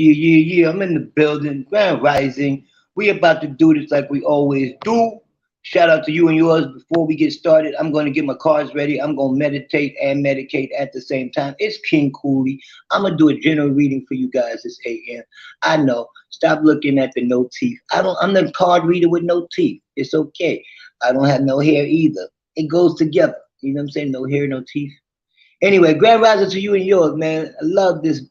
Yeah. I'm in the building. Grand Rising. We about to do this like we always do. Shout out to you and yours. Before we get started, I'm going to get my cards ready. I'm going to meditate and medicate at the same time. It's King Cooley. I'm going to do a general reading for you guys this AM. I know. Stop looking at the no teeth. I'm the card reader with no teeth. It's okay. I don't have no hair either. It goes together. You know what I'm saying? No hair, no teeth. Anyway, grand rising to you and yours, man. I love this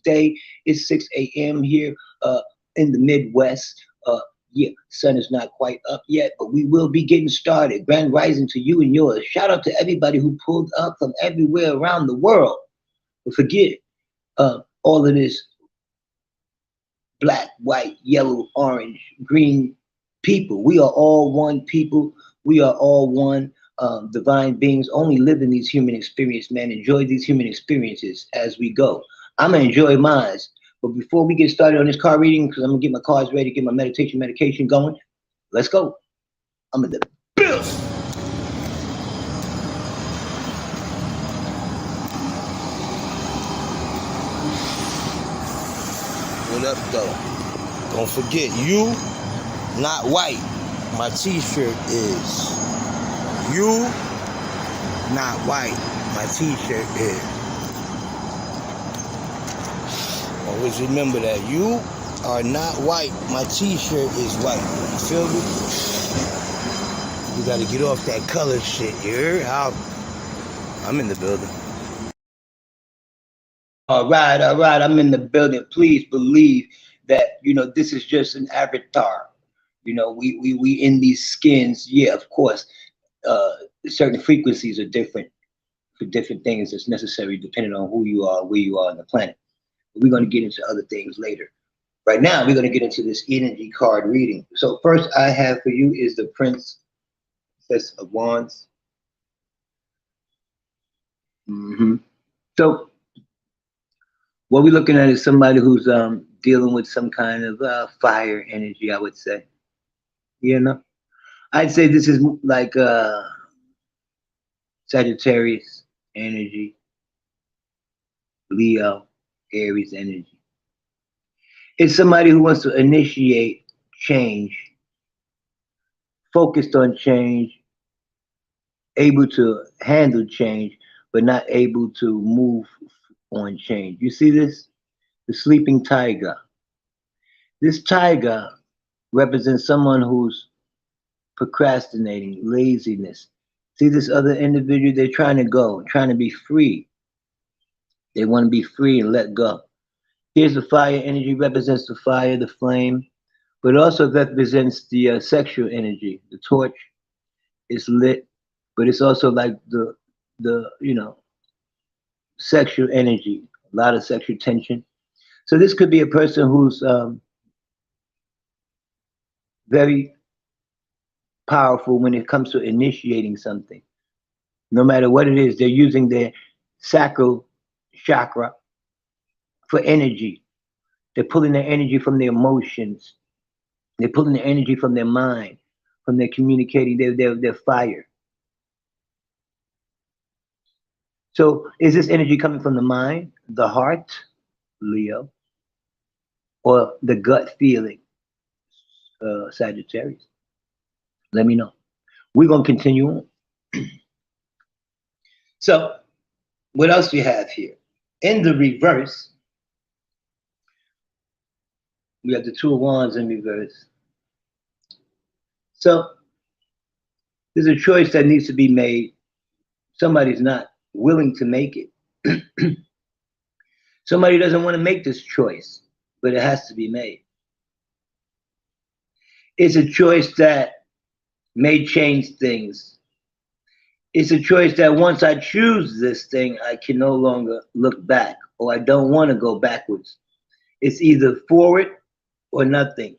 day. It's 6 a.m. here in the Midwest. Yeah, sun is not quite up yet, but we will be getting started. Grand rising to you and yours. Shout out to everybody who pulled up from everywhere around the world. But forget all of this black, white, yellow, orange, green people. We are all one people. We are all one divine beings. Only live in these human experiences, man. Enjoy these human experiences as we go. I'm gonna enjoy mine. But before we get started on this card reading, because I'm gonna get my cards ready, get my medication going. Let's go. I'm in the building. What up, though? Don't forget, you not white. My t-shirt is. You not white. My t-shirt is. Always remember that. You are not white. My t-shirt is white. You feel me? You gotta get off that color shit. You heard? I'm in the building. All right. I'm in the building. Please believe that this is just an avatar. We in these skins. Yeah, of course. Certain frequencies are different for different things that's necessary depending on who you are, where you are on the planet. But we're going to get into other things later. Right now, we're going to get into this energy card reading. So first I have for you is the Princess of Wands. So what we're looking at is somebody who's dealing with some kind of fire energy, I would say. I'd say this is like Sagittarius energy, Leo, Aries energy. It's somebody who wants to initiate change, focused on change, able to handle change, but not able to move on change. You see this? The sleeping tiger. This tiger represents someone who's procrastinating, laziness. See this other individual? They're trying to go, trying to be free. They want to be free and let go. Here's the fire energy, represents the fire, the flame, but it also represents the sexual energy. The torch is lit, but it's also like the sexual energy, a lot of sexual tension. So this could be a person who's very powerful when it comes to initiating something. No matter what it is, they're using their sacral chakra for energy. They're pulling their energy from their emotions. They're pulling their energy from their mind, from their communicating, their fire. So is this energy coming from the mind, the heart, Leo, or the gut feeling, Sagittarius? Let me know. We're going to continue on. So what else do you have here? In the reverse, we have the Two of Wands in reverse. So there's a choice that needs to be made. Somebody's not willing to make it. Somebody doesn't want to make this choice, but it has to be made. It's a choice that may change things. It's a choice that once I choose this thing, I can no longer look back, or I don't want to go backwards. It's either forward or nothing.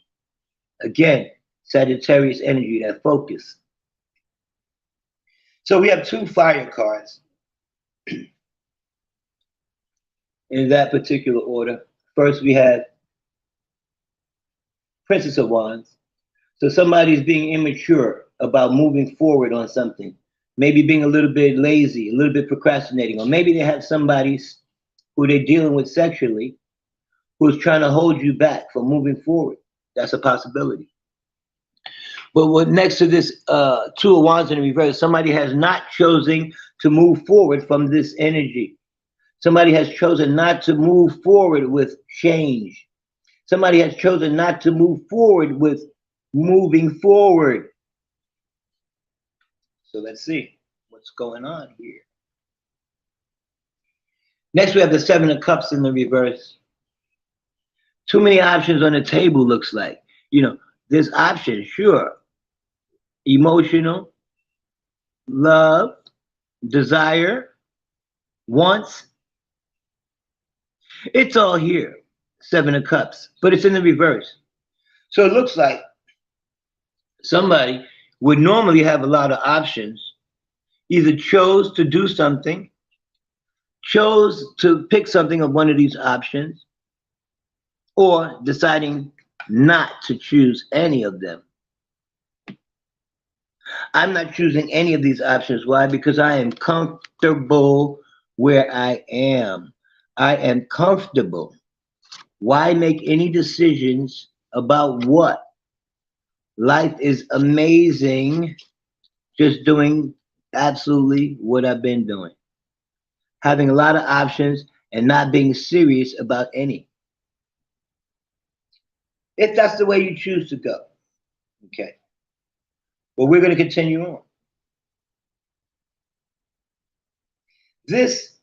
Again, Sagittarius energy, that focus. So we have two fire cards in that particular order. First, we have Princess of Wands. So somebody's being immature about moving forward on something. Maybe being a little bit lazy, a little bit procrastinating, or maybe they have somebody who they're dealing with sexually, who's trying to hold you back from moving forward. That's a possibility. But what next to this two of wands in the reverse, somebody has not chosen to move forward from this energy. Somebody has chosen not to move forward with change. Somebody has chosen not to move forward with moving forward. So let's see what's going on here. Next, we have the Seven of Cups in the reverse. Too many options on the table, looks like. You know, there's options, sure. Emotional, love, desire, wants. It's all here. Seven of Cups, but it's in the reverse. So it looks like somebody would normally have a lot of options, either chose to do something, chose to pick something of one of these options, or deciding not to choose any of them. I'm not choosing any of these options. Why? Because I am comfortable where I am. I am comfortable. Why make any decisions about what? Life is amazing just doing absolutely what I've been doing. Having a lot of options and not being serious about any. If that's the way you choose to go. Okay. Well, we're going to continue on. This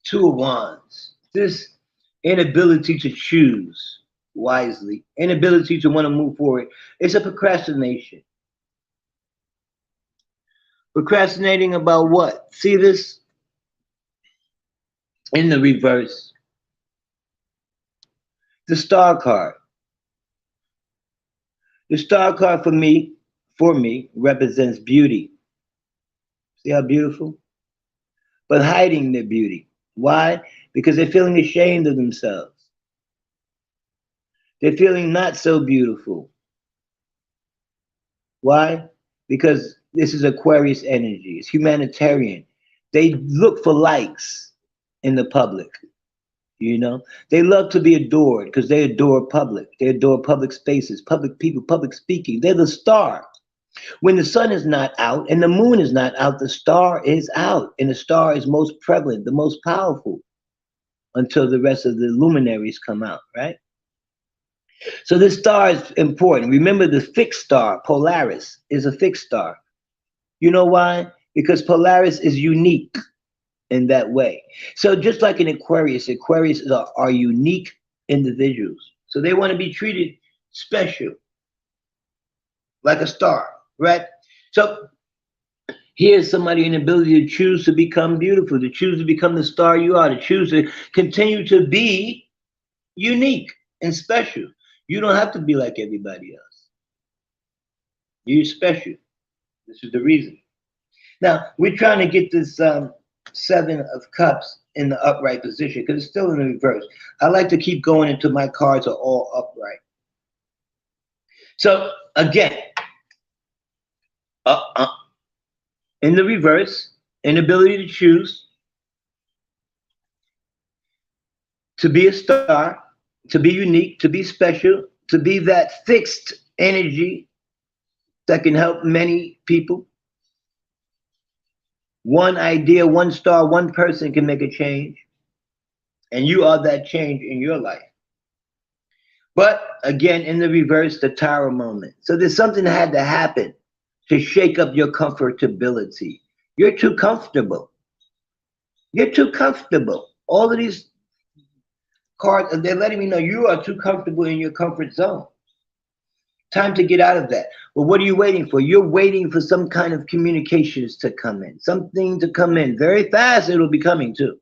Two of Wands, this inability to choose wisely, inability to want to move forward, it's a procrastination. Procrastinating about what? See this in the reverse. The Star card. The Star card for me, represents beauty. See how beautiful? But hiding their beauty. Why? Because they're feeling ashamed of themselves. They're feeling not so beautiful. Why? Because this is Aquarius energy. It's humanitarian. They look for likes in the public. You know, they love to be adored because they adore public. They adore public spaces, public people, public speaking. They're the star. When the sun is not out and the moon is not out, the star is out. And the star is most prevalent, the most powerful, until the rest of the luminaries come out, right? So this star is important. Remember, the fixed star, Polaris, is a fixed star. You know why? Because Polaris is unique in that way. So just like in Aquarius, Aquarius are unique individuals. So they want to be treated special, like a star, right? So here's somebody an ability to choose to become beautiful, to choose to become the star you are, to choose to continue to be unique and special. You don't have to be like everybody else. You're special. This is the reason. Now, we're trying to get this Seven of Cups in the upright position because it's still in the reverse. I like to keep going until my cards are all upright. So, again, in the reverse, inability to choose, to be a star, to be unique, to be special, to be that fixed energy that can help many people. One idea, one star, one person can make a change. And you are that change in your life. But again, in the reverse, the Tower moment. So there's something that had to happen to shake up your comfortability. You're too comfortable. You're too comfortable. All of these cards, they're letting me know you are too comfortable in your comfort zone. Time to get out of that. Well, what are you waiting for? You're waiting for some kind of communications to come in. Something to come in. Very fast it'll be coming too.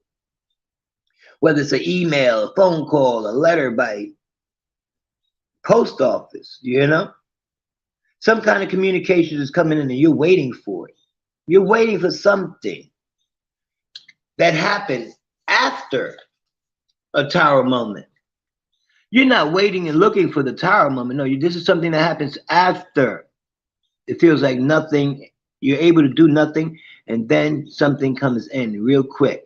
Whether it's an email, a phone call, a letter by post office, you know? Some kind of communication is coming in and you're waiting for it. You're waiting for something that happened after a Tower moment. You're not waiting and looking for the Tower moment. No, this is something that happens after. It feels like nothing. You're able to do nothing, and then something comes in real quick.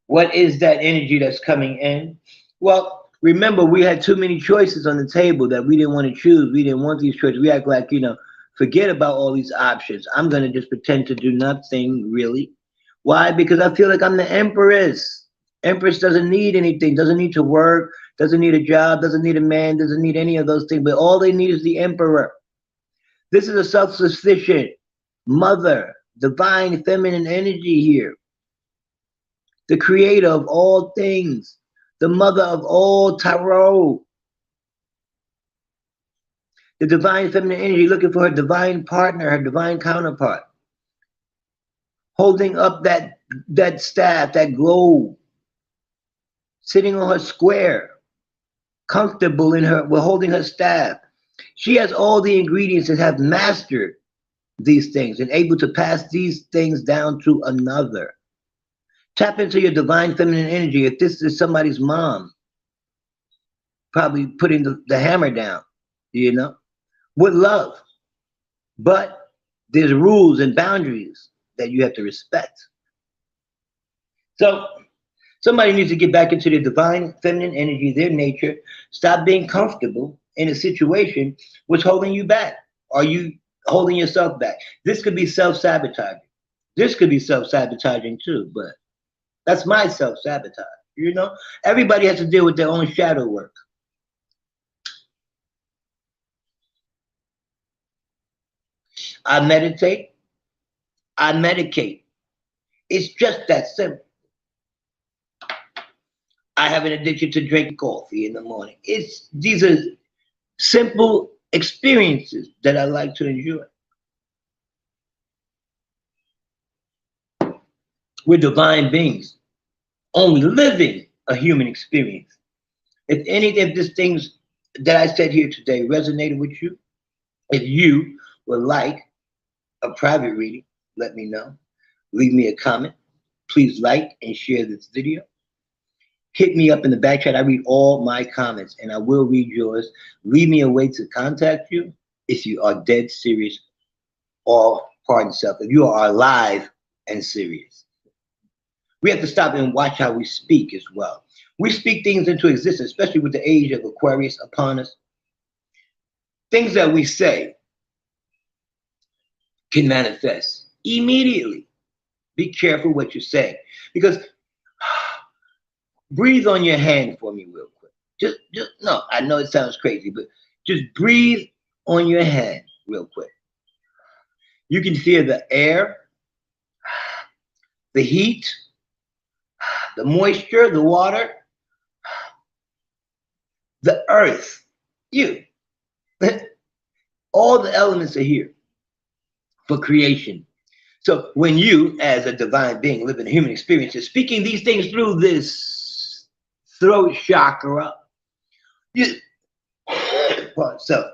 What is that energy that's coming in? Well, remember, we had too many choices on the table that we didn't want to choose. We didn't want these choices. We act like, forget about all these options. I'm going to just pretend to do nothing, really. Why? Because I feel like I'm the empress. Empress doesn't need anything, doesn't need to work, doesn't need a job, doesn't need a man, doesn't need any of those things. But all they need is the emperor. This is a self sufficient mother, divine feminine energy here, the creator of all things, the mother of all tarot, the divine feminine energy looking for her divine partner, her divine counterpart, holding up that staff, that globe, sitting on her square, comfortable in her, we're holding her staff. She has all the ingredients that have mastered these things and able to pass these things down to another. Tap into your divine feminine energy. If this is somebody's mom, probably putting the hammer down, with love. But there's rules and boundaries that you have to respect. So somebody needs to get back into their divine feminine energy, their nature. Stop being comfortable in a situation what's holding you back. Are you holding yourself back? This could be self-sabotaging. This could be self-sabotaging too, but that's my self-sabotage. Everybody has to deal with their own shadow work. I meditate. I medicate. It's just that simple. I have an addiction to drinking coffee in the morning. These are simple experiences that I like to enjoy. We're divine beings, only living a human experience. If any of these things that I said here today resonated with you, if you would like a private reading, let me know. Leave me a comment. Please like and share this video. Hit me up in the back chat. I read all my comments and I will read yours. Leave me a way to contact you if you are dead serious or, pardon self, if you are alive and serious. We have to stop and watch how we speak as well. We speak things into existence, especially with the age of Aquarius upon us. Things that we say can manifest immediately. Be careful what you say, because breathe on your hand for me real quick. Just no, I know it sounds crazy, but just breathe on your hand real quick. You can feel the air, the heat, the moisture, the water, the earth, you. All the elements are here for creation. So when you, as a divine being, live in a human experience, is speaking these things through this throat chakra, so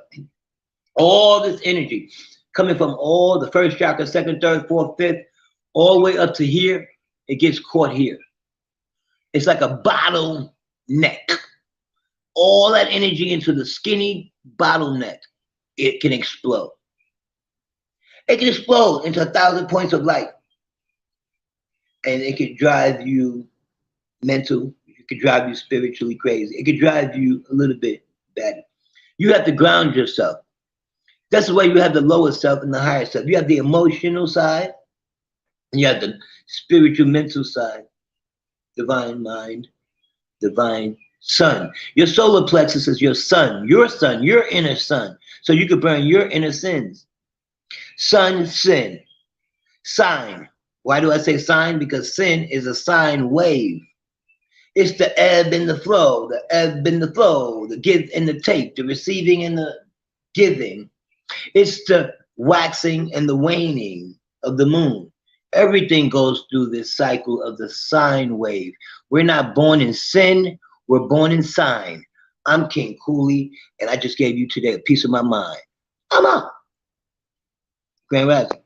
all this energy coming from all the first chakra, second, third, fourth, fifth, all the way up to here, it gets caught here. It's like a bottleneck. All that energy into the skinny bottleneck, it can explode. It can explode into 1,000 points of light. And it could drive you mental. It could drive you spiritually crazy. It could drive you a little bit bad. You have to ground yourself. That's the way you have the lower self and the higher self. You have the emotional side, and you have the spiritual mental side, divine mind, divine sun. Your solar plexus is your sun, your inner sun. So you could burn your inner sins. Sun, sin, sign. Why do I say sign? Because sin is a sine wave. It's the ebb and the flow, the give and the take, the receiving and the giving. It's the waxing and the waning of the moon. Everything goes through this cycle of the sine wave. We're not born in sin, we're born in sign. I'm King Cooley, and I just gave you today a piece of my mind. I'm out. Grand Rising.